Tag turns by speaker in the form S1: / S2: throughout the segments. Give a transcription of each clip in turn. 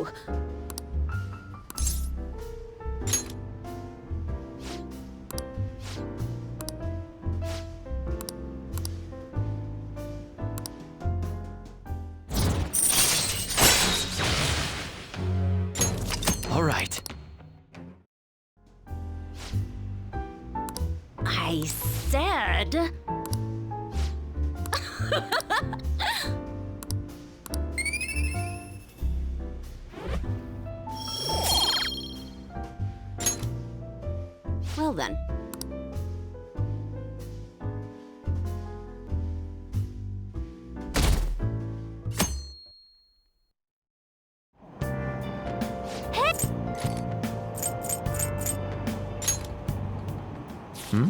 S1: you!
S2: All right.
S1: I said... Well then.
S2: Hmm?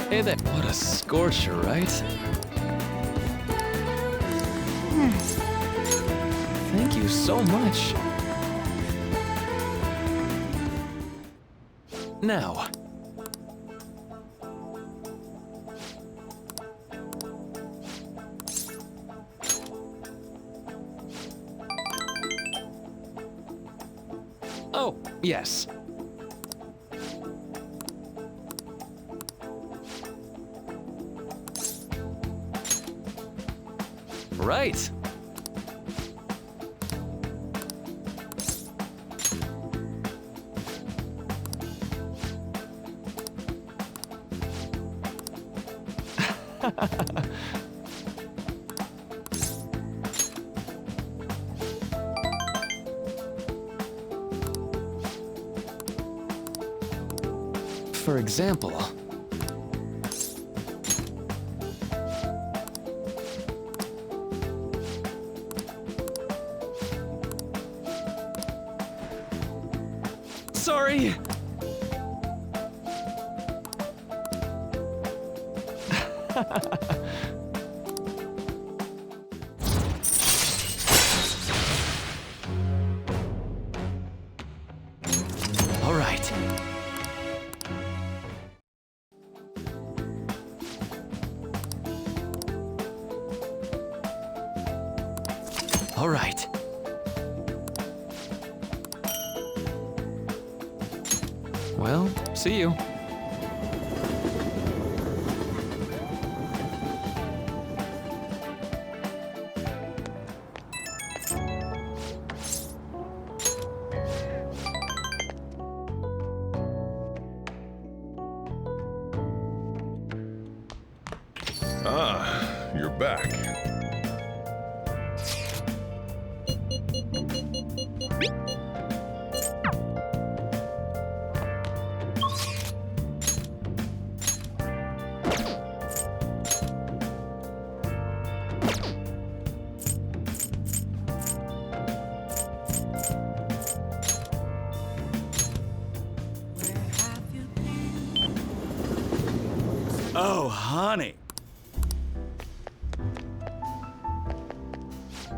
S2: Hey there. What a scorcher, right? Thank you so much. Now. Oh, yes. Right. For example, sorry. All right. All right. Well, see you.
S3: Ah, you're back.
S4: Oh, honey.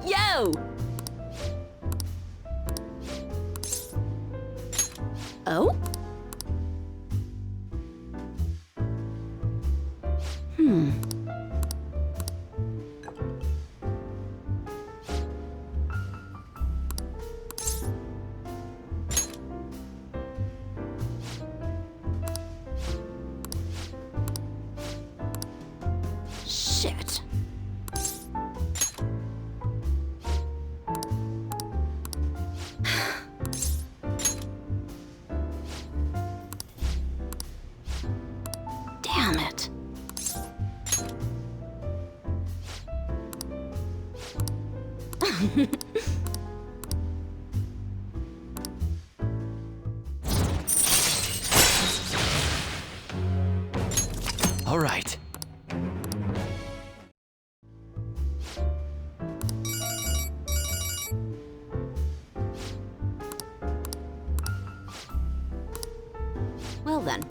S1: Yo! Oh? Shit. Damn it.
S2: All right.
S1: Well then.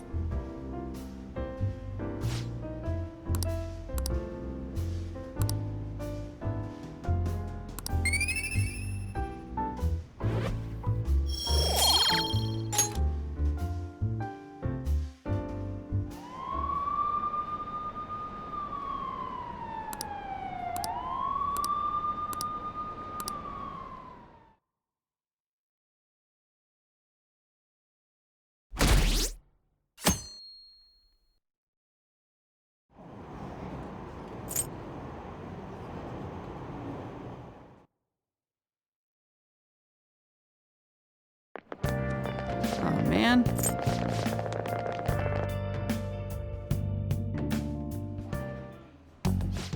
S5: Oh, man.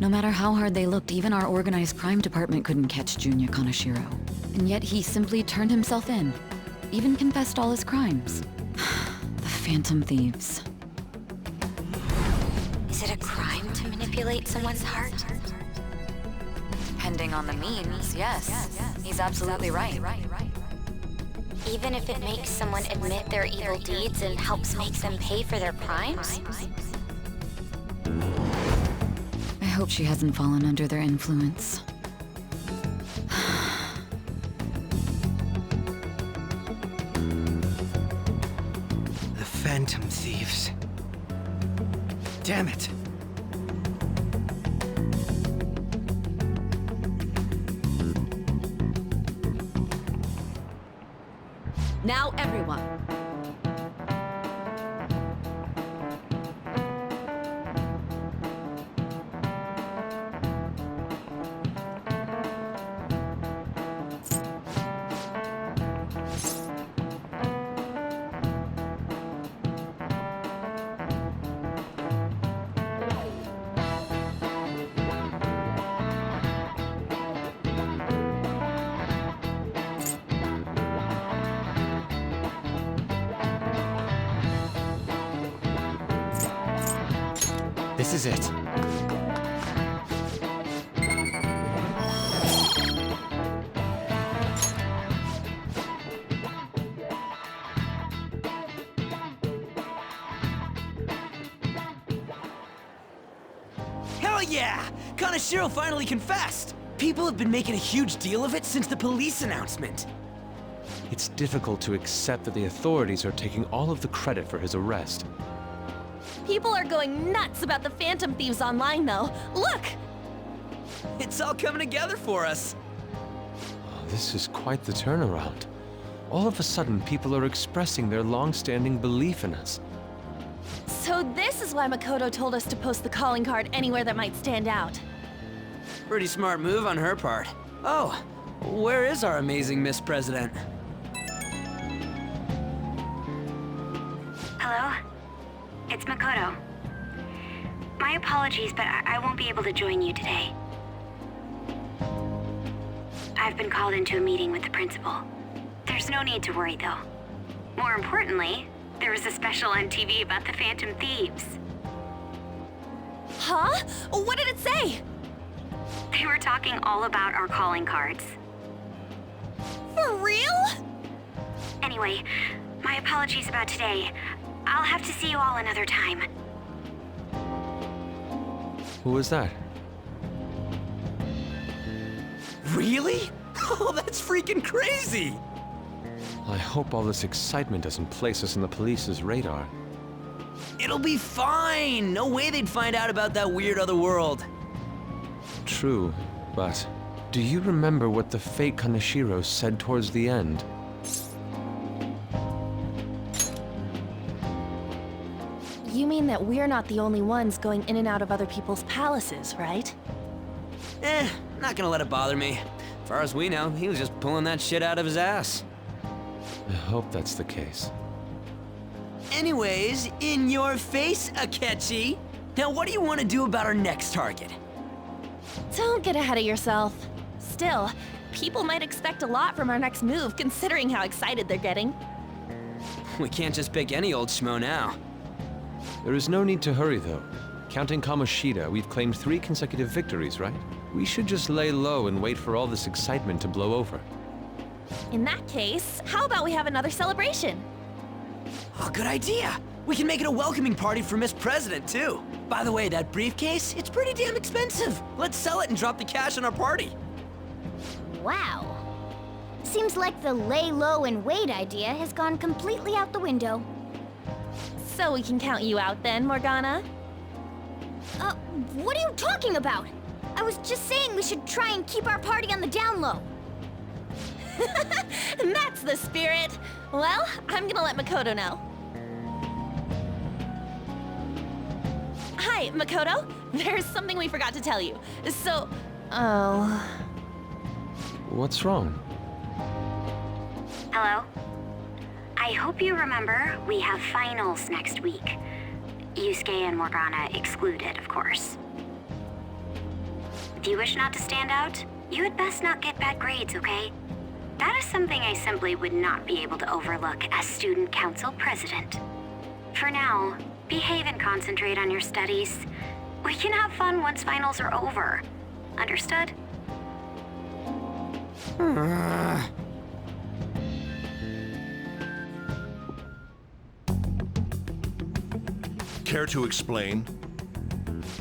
S6: No matter how hard they looked, even our organized crime department couldn't catch Junya Kaneshiro. And yet he simply turned himself in. Even confessed all his crimes. The Phantom Thieves.
S7: Is it a crime to manipulate someone's heart?
S6: Depending on the means, yes. He's absolutely right.
S7: Even if it makes someone admit their evil deeds and helps make them pay for their crimes?
S6: I hope she hasn't fallen under their influence.
S5: The Phantom Thieves. Damn it.
S1: Now everyone.
S2: This is it.
S4: Hell yeah! Kaneshiro finally confessed! People have been making a huge deal of it since the police announcement.
S2: It's difficult to accept that the authorities are taking all of the credit for his arrest.
S1: People are going nuts about the Phantom Thieves online, though. Look!
S4: It's all coming together for us.
S2: Oh, this is quite the turnaround. All of a sudden, people are expressing their long-standing belief in us.
S1: So this is why Makoto told us to post the calling card anywhere that might stand out.
S4: Pretty smart move on her part. Oh, where is our amazing Miss President?
S7: Hello? It's Makoto. My apologies, but I won't be able to join you today. I've been called into a meeting with the principal. There's no need to worry, though. More importantly, there was a special on TV about the Phantom Thieves.
S1: Huh? What did it say?
S7: They were talking all about our calling cards.
S1: For real?
S7: Anyway, my apologies about today. I'll have to see you all another time.
S2: Who was that?
S4: Really? Oh, that's freaking crazy!
S2: I hope all this excitement doesn't place us on the police's radar.
S4: It'll be fine! No way they'd find out about that weird other world.
S2: True, but do you remember what the fake Kaneshiro said towards the end?
S1: You mean that we're not the only ones going in and out of other people's palaces, right?
S4: Not gonna let it bother me. As far as we know, he was just pulling that shit out of his ass.
S2: I hope that's the case.
S4: Anyways, in your face, Akechi. Now what do you want to do about our next target?
S1: Don't get ahead of yourself. Still, people might expect a lot from our next move, considering how excited they're getting.
S4: We can't just pick any old schmo now.
S2: There is no need to hurry, though. Counting Kamoshida, we've claimed 3 consecutive victories, right? We should just lay low and wait for all this excitement to blow over.
S1: In that case, how about we have another celebration?
S4: Oh, good idea. We can make it a welcoming party for Miss President, too. By the way, that briefcase, it's pretty damn expensive. Let's sell it and drop the cash on our party.
S8: Wow. Seems like the lay low and wait idea has gone completely out the window.
S1: So we can count you out then, Morgana?
S8: What are you talking about? I was just saying we should try and keep our party on the down low.
S1: That's the spirit. Well, I'm gonna let Makoto know. Hi, Makoto. There's something we forgot to tell you. So,
S2: What's wrong?
S7: Hello? I hope you remember we have finals next week. Yusuke and Morgana excluded, of course. If you wish not to stand out, you had best not get bad grades, okay? That is something I simply would not be able to overlook as student council president. For now, behave and concentrate on your studies. We can have fun once finals are over. Understood?
S3: Care to explain?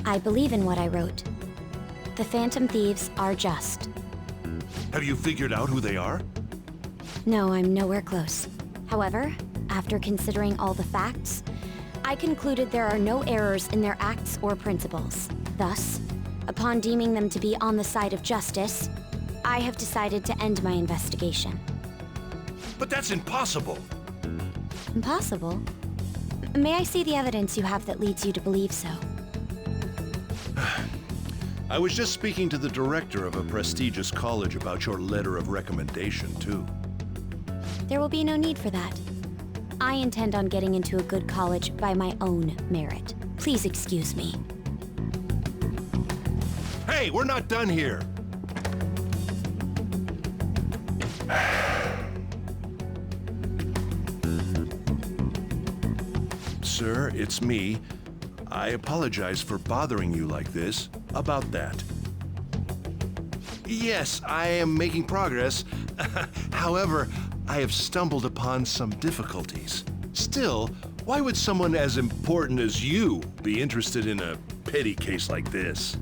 S8: I believe in what I wrote. The Phantom Thieves are just.
S3: Have you figured out who they are?
S8: No, I'm nowhere close. However, after considering all the facts, I concluded there are no errors in their acts or principles. Thus, upon deeming them to be on the side of justice, I have decided to end my investigation.
S3: But that's impossible!
S8: Impossible? May I see the evidence you have that leads you to believe so?
S3: I was just speaking to the director of a prestigious college about your letter of recommendation, too.
S8: There will be no need for that. I intend on getting into a good college by my own merit. Please excuse me.
S3: Hey, we're not done here! Sir, it's me. I apologize for bothering you like this about that. Yes, I am making progress. However, I have stumbled upon some difficulties. Still, why would someone as important as you be interested in a petty case like this?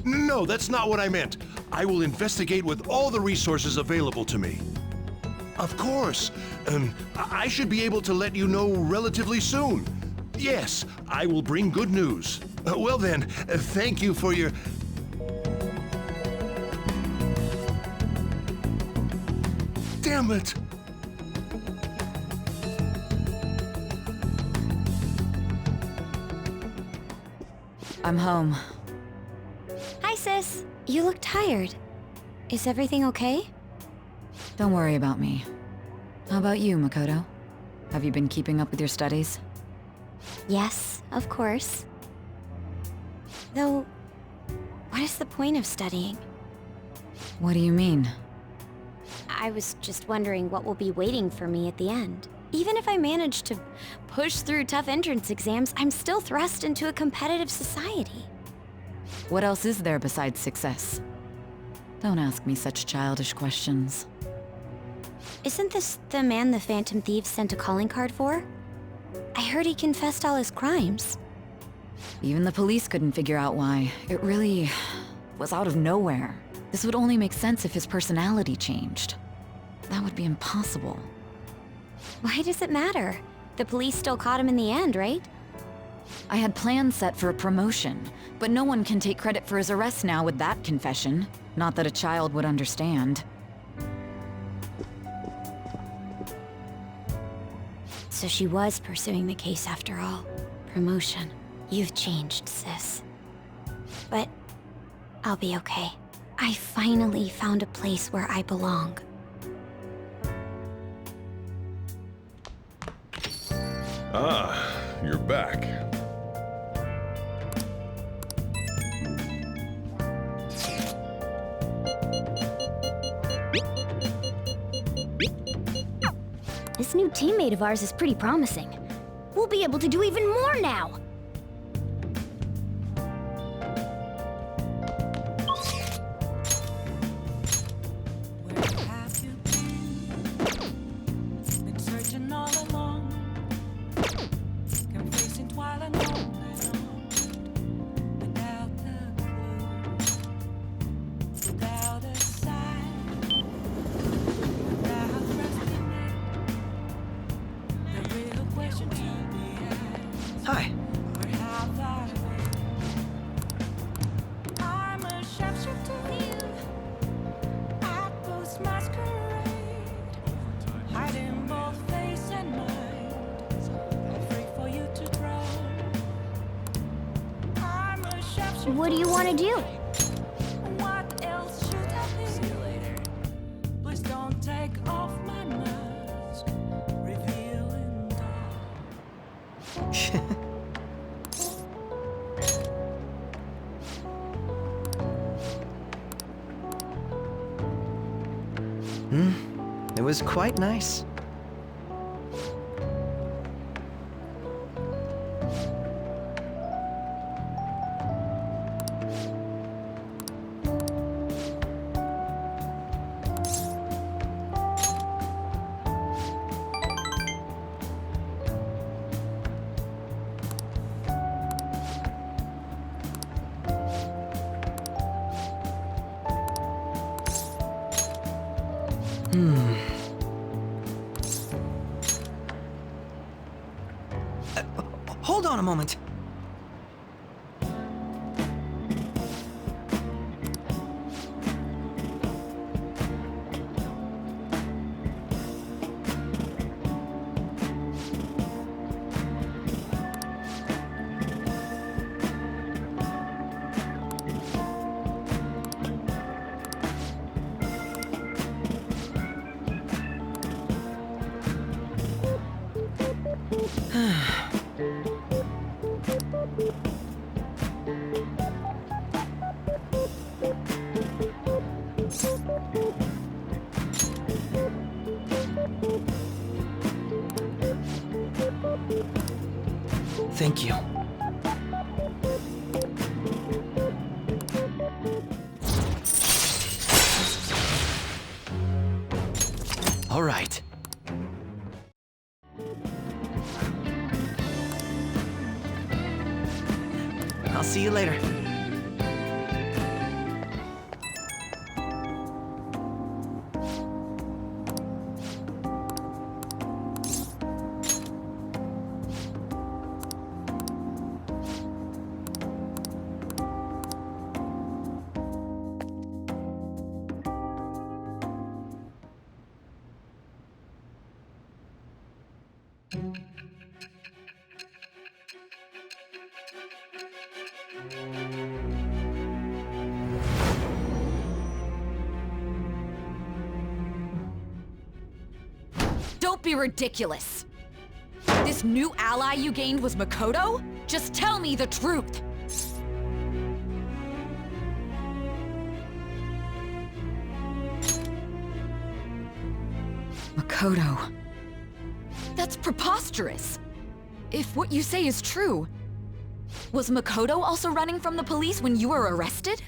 S3: No, that's not what I meant. I will investigate with all the resources available to me. Of course. I should be able to let you know relatively soon. Yes, I will bring good news. Well then, thank you for your... Damn it!
S6: I'm home.
S8: Hi, sis. You look tired. Is everything okay?
S6: Don't worry about me. How about you, Makoto? Have you been keeping up with your studies?
S8: Yes, of course. Though, what is the point of studying?
S6: What do you mean?
S8: I was just wondering what will be waiting for me at the end. Even if I manage to push through tough entrance exams, I'm still thrust into a competitive society.
S6: What else is there besides success? Don't ask me such childish questions.
S8: Isn't this the man the Phantom Thieves sent a calling card for? I heard he confessed all his crimes.
S6: Even the police couldn't figure out why. It really was out of nowhere. This would only make sense if his personality changed. That would be impossible.
S8: Why does it matter? The police still caught him in the end, right?
S6: I had plans set for a promotion, but no one can take credit for his arrest now with that confession. Not that a child would understand.
S8: So she was pursuing the case after all. Promotion. You've changed, sis. But I'll be okay. I finally found a place where I belong.
S3: Ah, you're back.
S8: This new teammate of ours is pretty promising. We'll be able to do even more now! What do you want to do?
S9: What else should I do? See you later. Please don't take off my mask. Revealing
S5: It was quite nice. Hold on a moment. Thank you.
S4: All right.
S5: I'll see you later.
S6: Don't be ridiculous! This new ally you gained was Makoto? Just tell me the truth! Makoto. That's preposterous! If what you say is true, was Makoto also running from the police when you were arrested?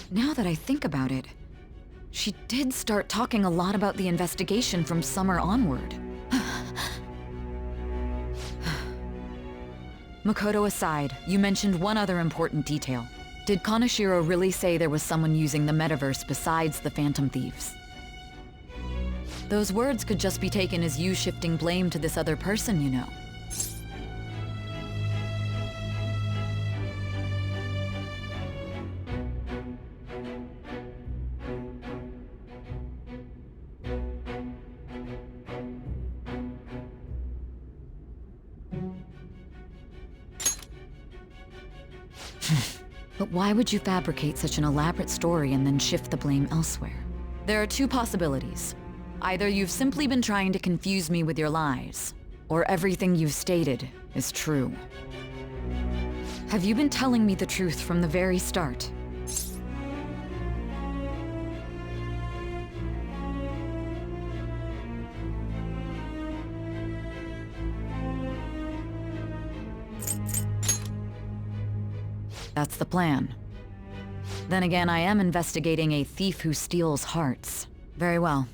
S6: Now that I think about it, she did start talking a lot about the investigation from summer onward. Makoto aside, you mentioned one other important detail. Did Kaneshiro really say there was someone using the metaverse besides the Phantom Thieves? Those words could just be taken as you shifting blame to this other person, you know. But why would you fabricate such an elaborate story and then shift the blame elsewhere? There are two possibilities. Either you've simply been trying to confuse me with your lies, or everything you've stated is true. Have you been telling me the truth from the very start? That's the plan. Then again, I am investigating a thief who steals hearts. Very well.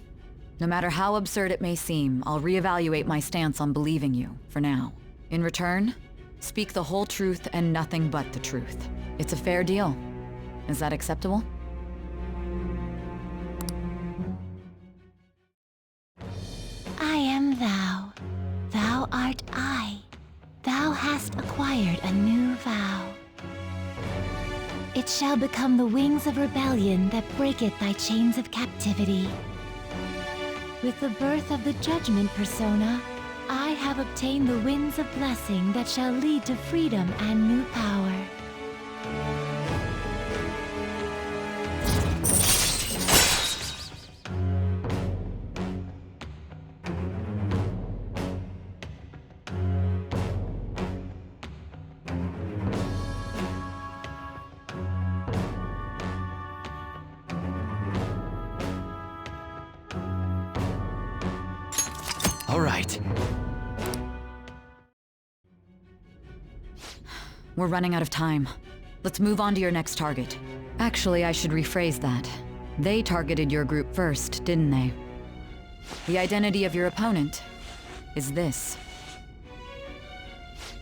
S6: No matter how absurd it may seem, I'll reevaluate my stance on believing you, for now. In return, speak the whole truth and nothing but the truth. It's a fair deal. Is that acceptable?
S1: I am thou. Thou art I. Thou hast acquired a new vow. It shall become the wings of rebellion that breaketh thy chains of captivity. With the birth of the Judgment Persona, I have obtained the winds of blessing that shall lead to freedom and new power.
S4: All right.
S6: We're running out of time. Let's move on to your next target. Actually, I should rephrase that. They targeted your group first, didn't they? The identity of your opponent is this.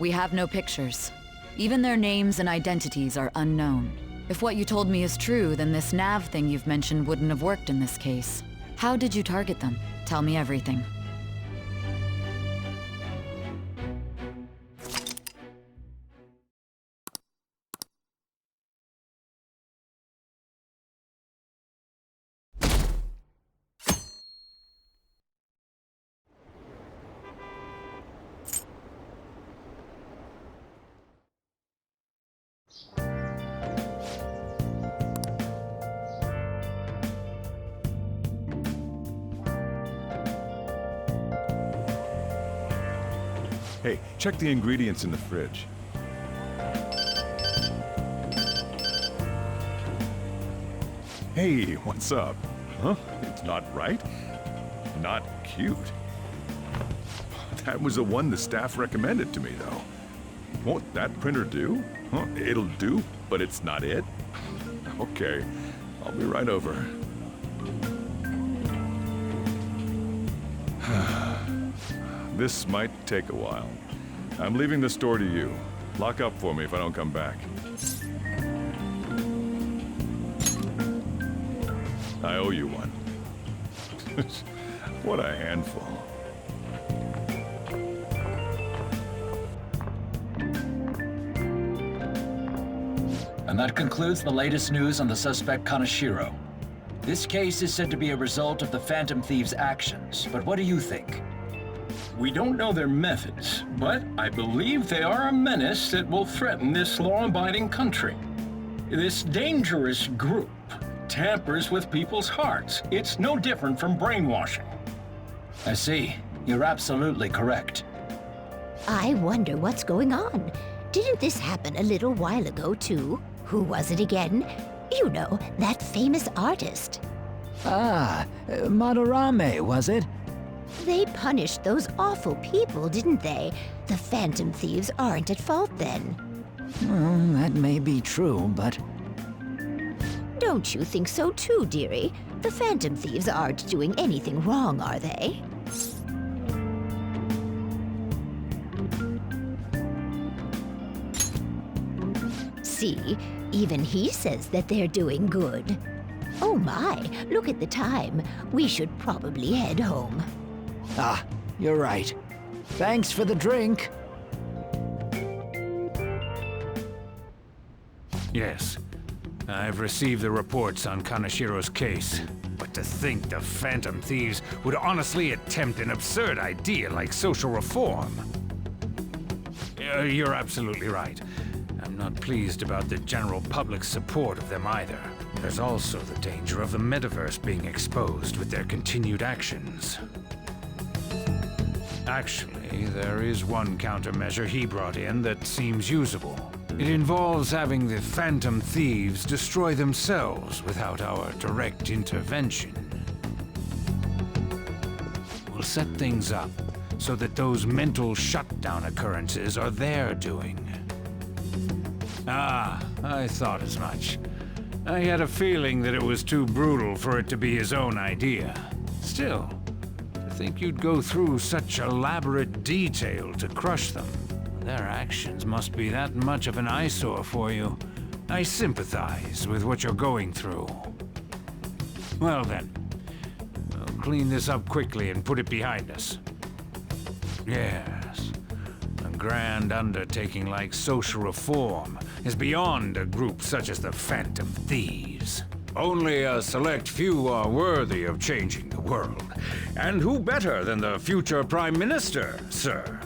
S6: We have no pictures. Even their names and identities are unknown. If what you told me is true, then this nav thing you've mentioned wouldn't have worked in this case. How did you target them? Tell me everything.
S10: Hey, check the ingredients in the fridge. Hey, what's up? Huh? It's not right? Not cute. That was the one the staff recommended to me, though. Won't that printer do? Huh? It'll do, but it's not it? Okay, I'll be right over. This might take a while. I'm leaving the store to you. Lock up for me if I don't come back. I owe you one. What a handful.
S11: And that concludes the latest news on the suspect Kaneshiro. This case is said to be a result of the Phantom Thieves' actions, but what do you think?
S12: We don't know their methods, but I believe they are a menace that will threaten this law-abiding country. This dangerous group tampers with people's hearts. It's no different from brainwashing.
S11: I see. You're absolutely correct.
S13: I wonder what's going on. Didn't this happen a little while ago, too? Who was it again? You know, that famous artist.
S14: Ah, Madarame, was it?
S13: They punished those awful people, didn't they? The Phantom Thieves aren't at fault then.
S14: Well, that may be true, but...
S13: Don't you think so too, dearie? The Phantom Thieves aren't doing anything wrong, are they? See, even he says that they're doing good. Oh my, look at the time. We should probably head home.
S14: Ah, you're right. Thanks for the drink.
S15: Yes. I've received the reports on Kaneshiro's case. But to think the Phantom Thieves would honestly attempt an absurd idea like social reform. You're absolutely right. I'm not pleased about the general public's support of them either. There's also the danger of the metaverse being exposed with their continued actions. Actually, there is one countermeasure he brought in that seems usable. It involves having the Phantom Thieves destroy themselves without our direct intervention. We'll set things up so that those mental shutdown occurrences are their doing. Ah, I thought as much. I had a feeling that it was too brutal for it to be his own idea. Still, to think you'd go through such elaborate detail to crush them. Their actions must be that much of an eyesore for you. I sympathize with what you're going through. Well then, we'll clean this up quickly and put it behind us. Yes, a grand undertaking like social reform is beyond a group such as the Phantom Thieves. Only a select few are worthy of changing the world. And who better than the future Prime Minister, sir?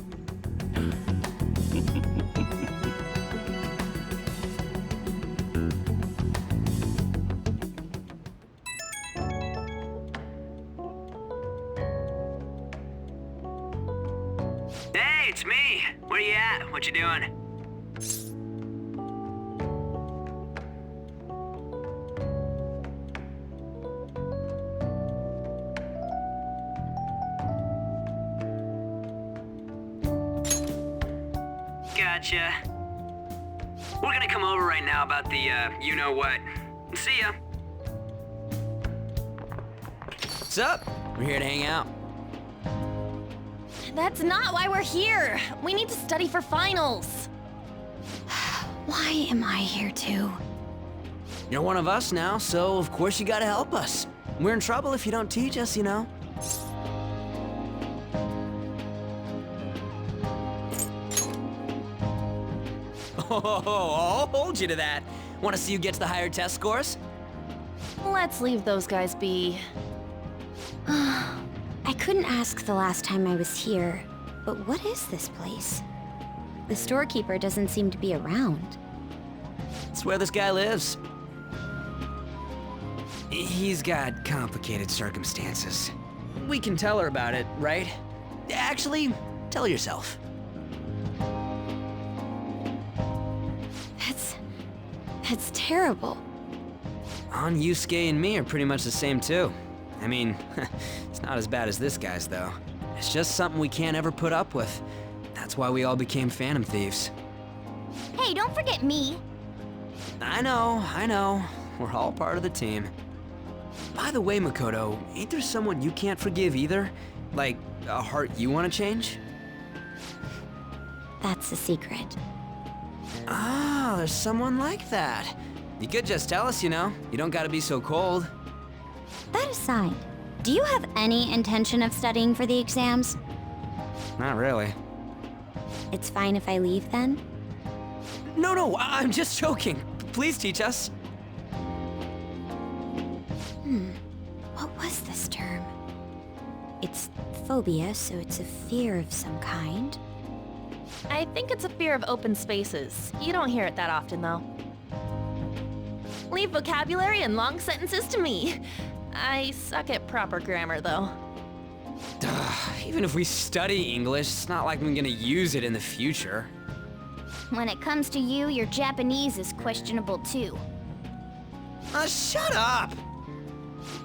S4: Hey, it's me. Where you at? What you doing? Gotcha. We're gonna come over right now about the, you-know-what. See ya. What's up? We're here to hang out.
S16: That's not why we're here. We need to study for finals.
S8: Why am I here too?
S4: You're one of us now, so of course you gotta help us. We're in trouble if you don't teach us, you know. Oh, I'll hold you to that. Want to see who gets the higher test scores?
S16: Let's leave those guys be.
S8: I couldn't ask the last time I was here, but what is this place? The storekeeper doesn't seem to be around.
S4: It's where this guy lives. He's got complicated circumstances. We can tell her about it, right? Actually, tell yourself.
S8: That's terrible.
S4: On Yusuke and me are pretty much the same too. I mean, it's not as bad as this guy's though. It's just something we can't ever put up with. That's why we all became Phantom Thieves.
S16: Hey, don't forget me.
S4: I know. We're all part of the team. By the way, Makoto, ain't there someone you can't forgive either? Like, a heart you want to change?
S8: That's a secret.
S4: Ah, there's someone like that. You could just tell us, you know. You don't gotta be so cold.
S8: That aside, do you have any intention of studying for the exams?
S4: Not really.
S8: It's fine if I leave then?
S4: No, I'm just joking. Please teach us.
S8: What was this term? It's phobia, so it's a fear of some kind.
S16: I think it's a fear of open spaces. You don't hear it that often, though. Leave vocabulary and long sentences to me. I suck at proper grammar, though.
S4: Even if we study English, it's not like I'm gonna use it in the future.
S16: When it comes to you, your Japanese is questionable, too.
S4: Shut up!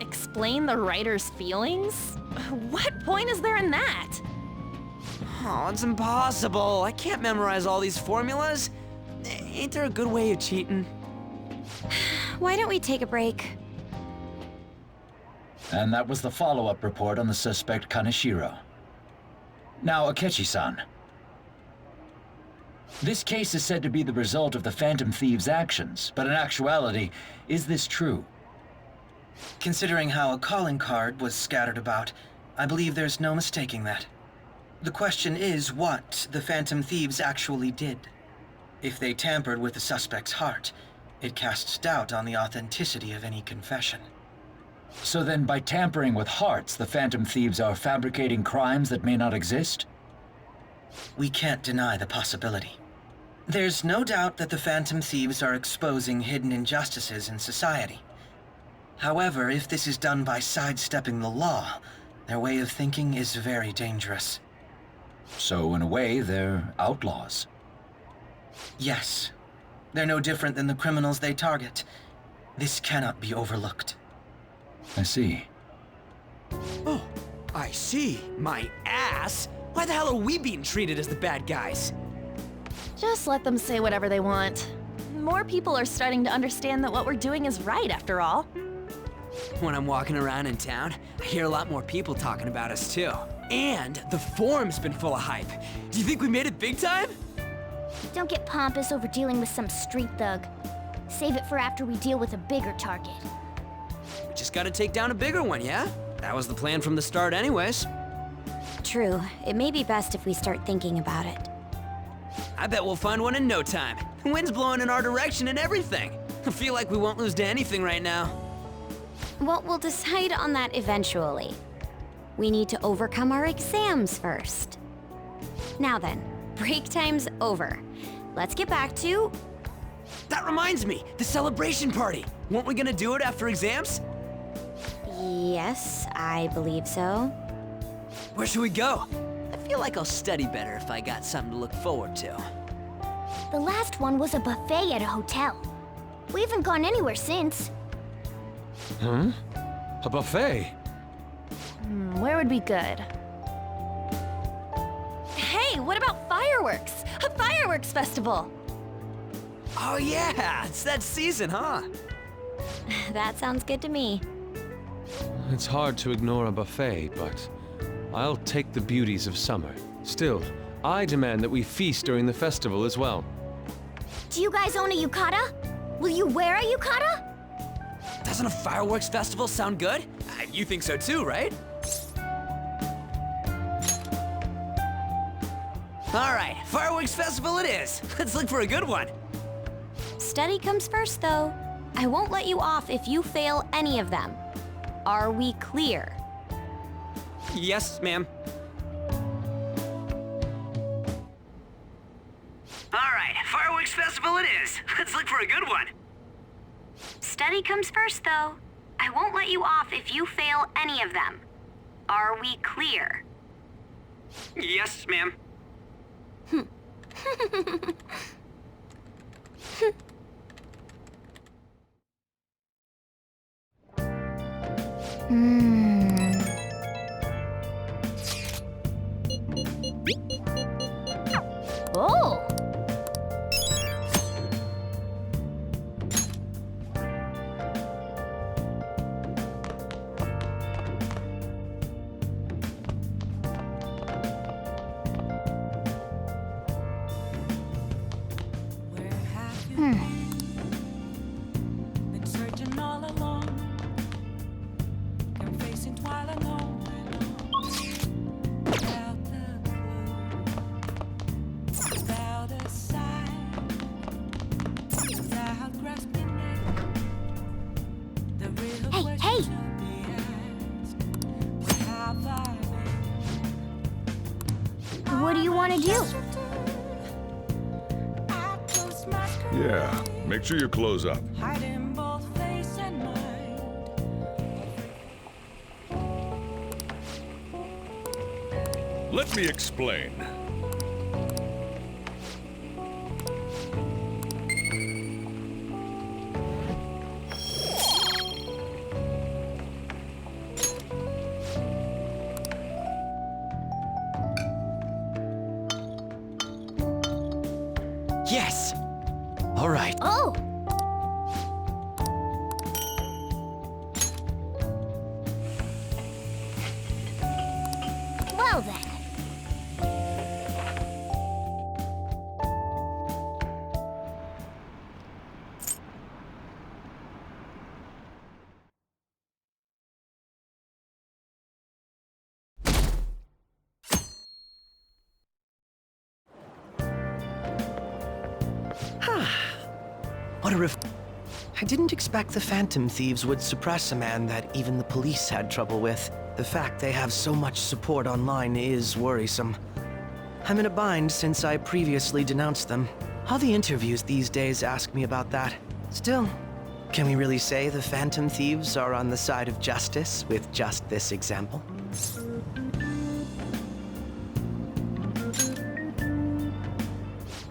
S16: Explain the writer's feelings? What point is there in that?
S4: Oh, it's impossible. I can't memorize all these formulas. Ain't there a good way of cheating?
S8: Why don't we take a break?
S11: And that was the follow-up report on the suspect Kaneshiro. Now, Akechi-san. This case is said to be the result of the Phantom Thieves' actions, but in actuality, is this true?
S5: Considering how a calling card was scattered about, I believe there's no mistaking that. The question is what the Phantom Thieves actually did. If they tampered with the suspect's heart, it casts doubt on the authenticity of any confession.
S11: So then, by tampering with hearts, the Phantom Thieves are fabricating crimes that may not exist?
S5: We can't deny the possibility. There's no doubt that the Phantom Thieves are exposing hidden injustices in society. However, if this is done by sidestepping the law, their way of thinking is very dangerous.
S11: So, in a way, they're outlaws.
S5: Yes. They're no different than the criminals they target. This cannot be overlooked.
S11: I see.
S4: Oh, I see. My ass. Why the hell are we being treated as the bad guys?
S16: Just let them say whatever they want. More people are starting to understand that what we're doing is right, after all.
S4: When I'm walking around in town, I hear a lot more people talking about us too. And the forum's been full of hype. Do you think we made it big time?
S17: Don't get pompous over dealing with some street thug. Save it for after we deal with a bigger target.
S4: We just gotta take down a bigger one, yeah? That was the plan from the start anyways.
S8: True. It may be best if we start thinking about it.
S4: I bet we'll find one in no time. The wind's blowing in our direction and everything. I feel like we won't lose to anything right now.
S8: Well, we'll decide on that eventually. We need to overcome our exams first. Now then, break time's over. Let's get back to...
S4: That reminds me, the celebration party. Weren't we gonna do it after exams?
S8: Yes, I believe so.
S4: Where should we go? I feel like I'll study better if I got something to look forward to.
S17: The last one was a buffet at a hotel. We haven't gone anywhere since.
S2: Hmm? A buffet?
S16: Where would be good? Hey, what about fireworks? A fireworks festival!
S4: Oh yeah, it's that season, huh?
S8: That sounds good to me.
S2: It's hard to ignore a buffet, but I'll take the beauties of summer. Still, I demand that we feast during the festival as well.
S17: Do you guys own a yukata? Will you wear a yukata?
S4: Doesn't a fireworks festival sound good? You think so too, right? All right, fireworks festival it is. Let's look for a good one.
S8: Study comes first, though. I won't let you off if you fail any of them. Are we clear?
S4: Yes, ma'am. All right, fireworks festival it is. Let's look for a good one.
S7: Study comes first, though. I won't let you off if you fail any of them. Are we clear?
S4: Yes, ma'am.
S16: Oh!
S9: Been searching all along, kept facing twilight alone, without a clue, without a sign, without grasping it. The real question to be asked, where have I been?
S17: What do you want to do?
S10: Yeah, make sure you close up.
S9: Hiding both face and mind.
S10: Let me explain.
S4: Yes! All right.
S17: Oh! Well then.
S18: What a I didn't expect the Phantom Thieves would suppress a man that even the police had trouble with. The fact they have so much support online is worrisome. I'm in a bind since I previously denounced them. All the interviews these days ask me about that. Still, can we really say the Phantom Thieves are on the side of justice with just this example?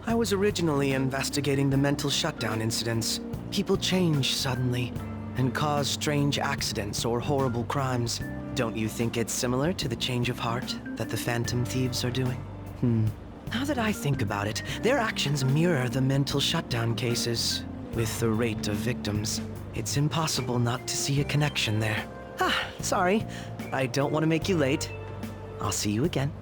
S18: I was originally investigating the mental shutdown incidents. People change suddenly and cause strange accidents or horrible crimes. Don't you think it's similar to the change of heart that the Phantom Thieves are doing? Now that I think about it, their actions mirror the mental shutdown cases. With the rate of victims, it's impossible not to see a connection there. Sorry. I don't want to make you late. I'll see you again.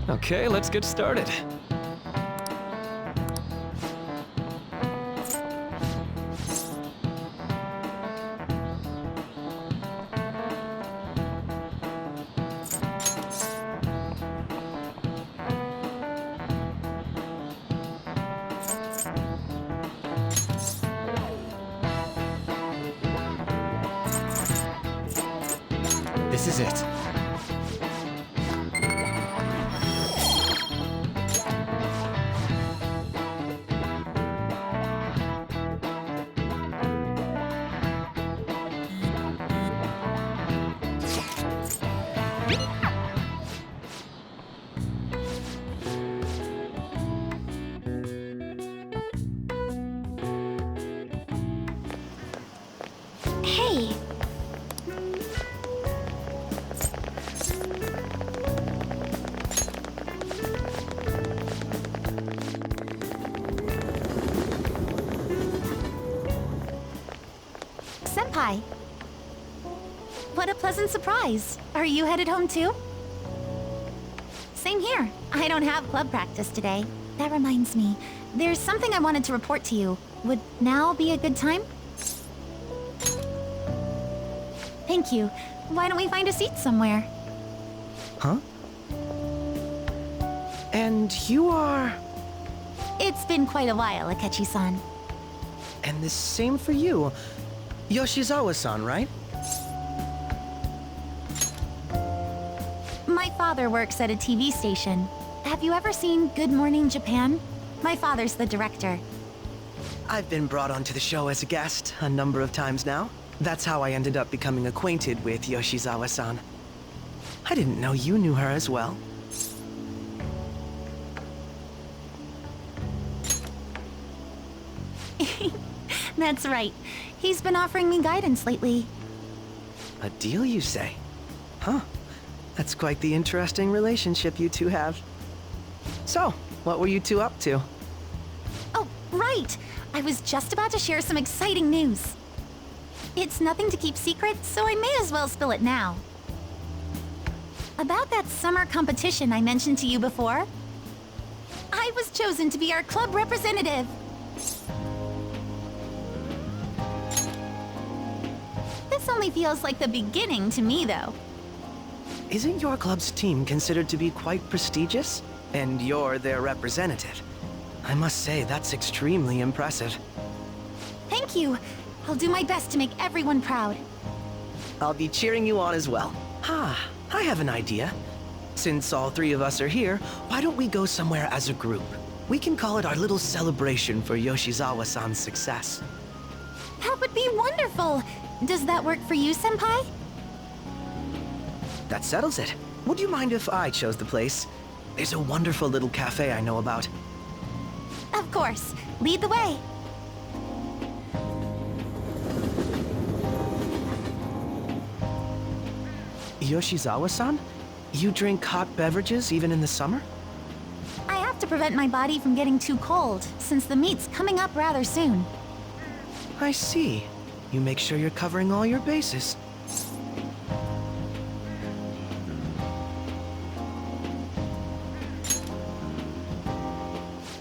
S4: Okay, let's get started.
S19: This is it.
S17: Hey!
S1: Senpai! What a pleasant surprise. Are you headed home too? Same here. I don't have club practice today. That reminds me, there's something I wanted to report to you. Would now be a good time? Thank you. Why don't we find a seat somewhere?
S18: Huh? And you are...
S1: It's been quite a while, Akechi-san.
S18: And the same for you. Yoshizawa-san, right?
S1: My father works at a TV station. Have you ever seen Good Morning Japan? My father's the director.
S18: I've been brought onto the show as a guest a number of times now. That's how I ended up becoming acquainted with Yoshizawa-san. I didn't know you knew her as well.
S1: That's right. He's been offering me guidance lately.
S18: A deal, you say? Huh. That's quite the interesting relationship you two have. So, what were you two up to?
S1: Oh, right! I was just about to share some exciting news. It's nothing to keep secret, so I may as well spill it now. About that summer competition I mentioned to you before, I was chosen to be our club representative. This only feels like the beginning to me, though.
S18: Isn't your club's team considered to be quite prestigious? And you're their representative. I must say, that's extremely impressive.
S1: Thank you. I'll do my best to make everyone proud.
S18: I'll be cheering you on as well. I have an idea. Since all three of us are here, why don't we go somewhere as a group? We can call it our little celebration for Yoshizawa-san's success.
S1: That would be wonderful! Does that work for you, Senpai?
S18: That settles it. Would you mind if I chose the place? There's a wonderful little cafe I know about.
S1: Of course. Lead the way.
S18: Yoshizawa-san? You drink hot beverages even in the summer?
S1: I have to prevent my body from getting too cold, since the meet's coming up rather soon.
S18: I see. You make sure you're covering all your bases.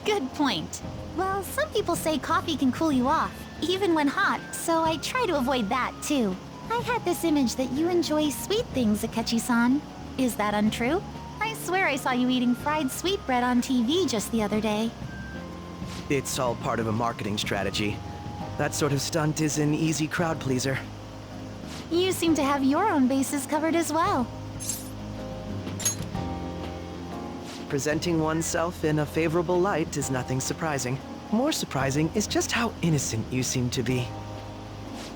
S1: Good point. Well, some people say coffee can cool you off, even when hot, so I try to avoid that too. I had this image that you enjoy sweet things, Akechi-san. Is that untrue? I swear I saw you eating fried sweetbread on TV just the other day.
S18: It's all part of a marketing strategy. That sort of stunt is an easy crowd pleaser.
S1: You seem to have your own bases covered as well.
S18: Presenting oneself in a favorable light is nothing surprising. More surprising is just how innocent you seem to be.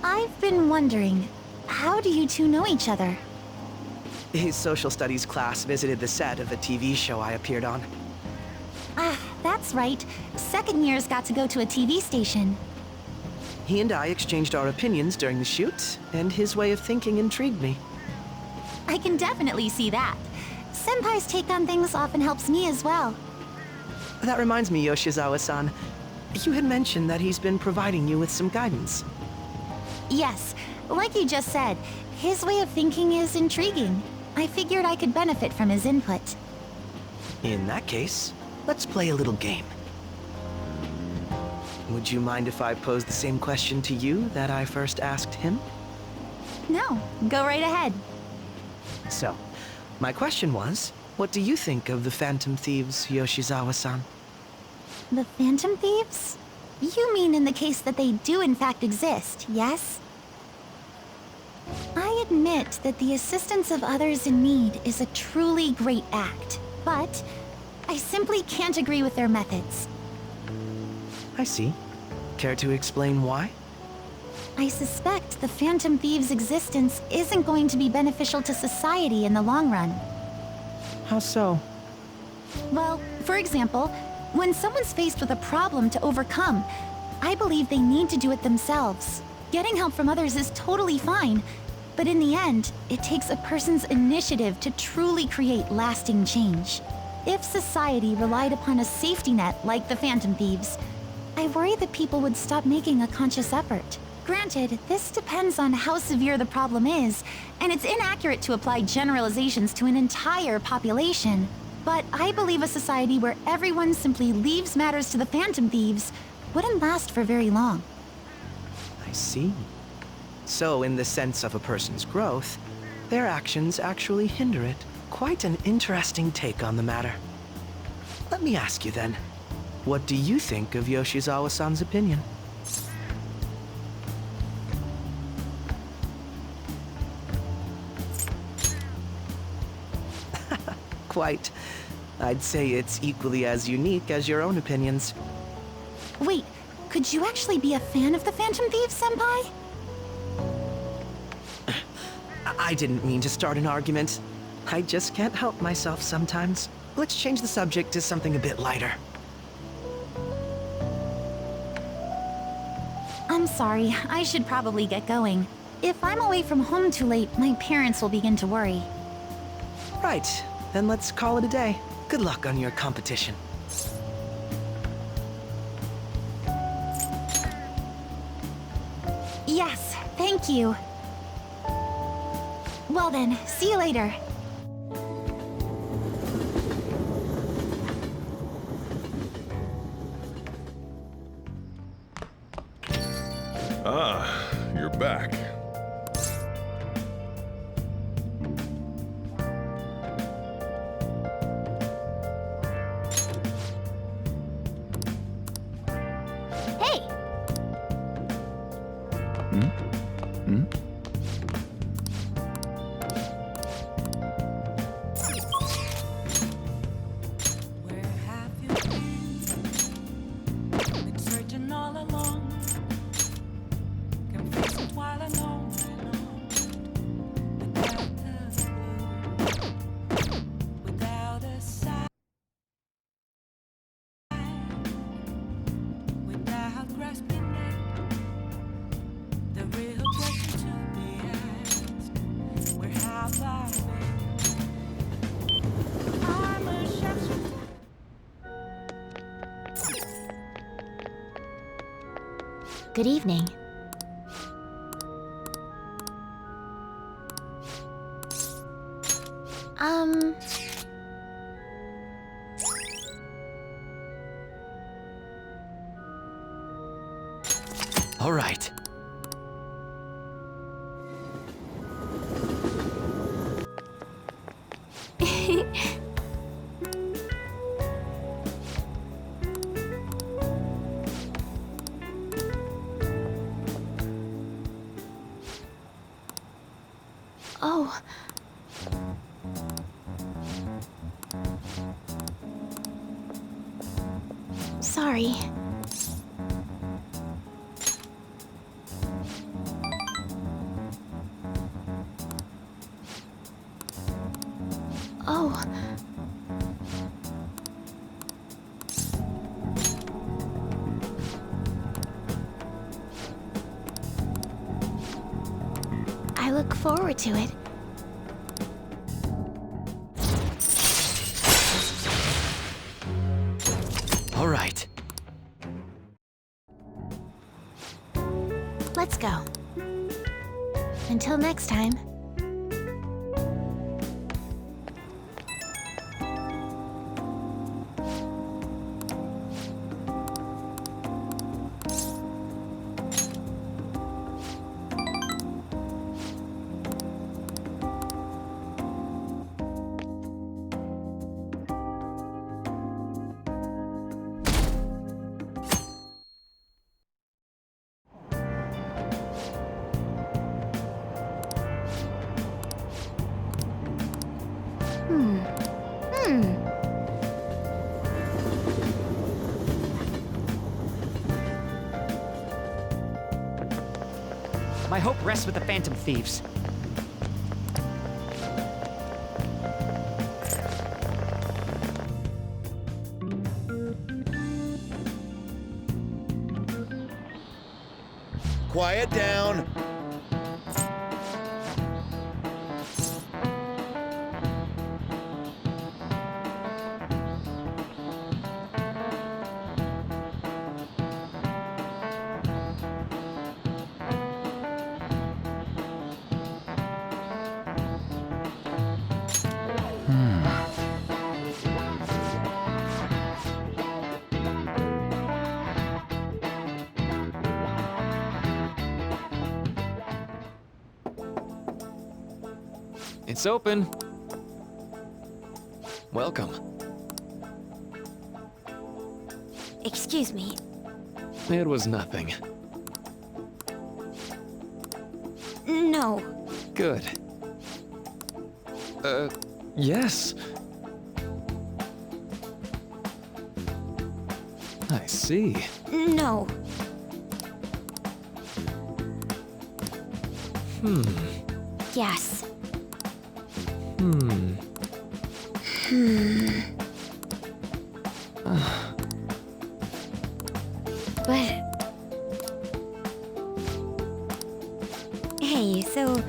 S1: I've been wondering, how do you two know each other?
S18: His social studies class visited the set of a TV show I appeared on.
S1: Ah, that's right. Second years got to go to a TV station.
S18: He and I exchanged our opinions during the shoot, and his way of thinking intrigued me.
S1: I can definitely see that. Senpai's take on things often helps me as well.
S18: That reminds me, Yoshizawa-san. You had mentioned that he's been providing you with some guidance.
S1: Yes, like you just said, his way of thinking is intriguing. I figured I could benefit from his input.
S18: In that case, let's play a little game. Would you mind if I pose the same question to you that I first asked him?
S16: No, go right ahead.
S18: So, my question was, what do you think of the Phantom Thieves, Yoshizawa-san?
S1: The Phantom Thieves? You mean in the case that they do in fact exist, yes? I admit that the assistance of others in need is a truly great act, but I simply can't agree with their methods.
S18: I see. Care to explain why?
S1: I suspect the Phantom Thieves' existence isn't going to be beneficial to society in the long run.
S18: How so?
S1: Well, for example, when someone's faced with a problem to overcome, I believe they need to do it themselves. Getting help from others is totally fine, but in the end, it takes a person's initiative to truly create lasting change. If society relied upon a safety net like the Phantom Thieves, I worry that people would stop making a conscious effort. Granted, this depends on how severe the problem is, and it's inaccurate to apply generalizations to an entire population. But I believe a society where everyone simply leaves matters to the Phantom Thieves wouldn't last for very long.
S18: I see. So, in the sense of a person's growth, their actions actually hinder it. Quite an interesting take on the matter. Let me ask you then, what do you think of Yoshizawa-san's opinion? Quite. I'd say it's equally as unique as your own opinions.
S1: Wait, could you actually be a fan of the Phantom Thieves, Senpai?
S18: I didn't mean to start an argument. I just can't help myself sometimes. Let's change the subject to something a bit lighter.
S1: I'm sorry, I should probably get going. If I'm away from home too late, my parents will begin to worry.
S18: Right, then let's call it a day. Good luck on your competition.
S1: Yes, thank you. Well then, see you later.
S10: Ah, you're back.
S17: Hey!
S9: Searching all along, confused while alone, without a sign, without grasping it, the real question to be asked: where have I been? I'm a chef.
S8: Good evening.
S19: All right.
S1: Oh. Sorry. Oh. I look forward to it.
S19: All right.
S1: Let's go. Until next time.
S20: My hope rests with the Phantom Thieves.
S21: Quiet down.
S19: It's open. Welcome.
S8: Excuse me.
S19: It was nothing.
S8: No.
S19: Good. Yes. I see.
S8: No. Yes. But... Hey, so...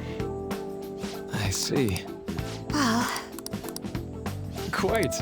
S19: I see.
S8: Well...
S19: Quite.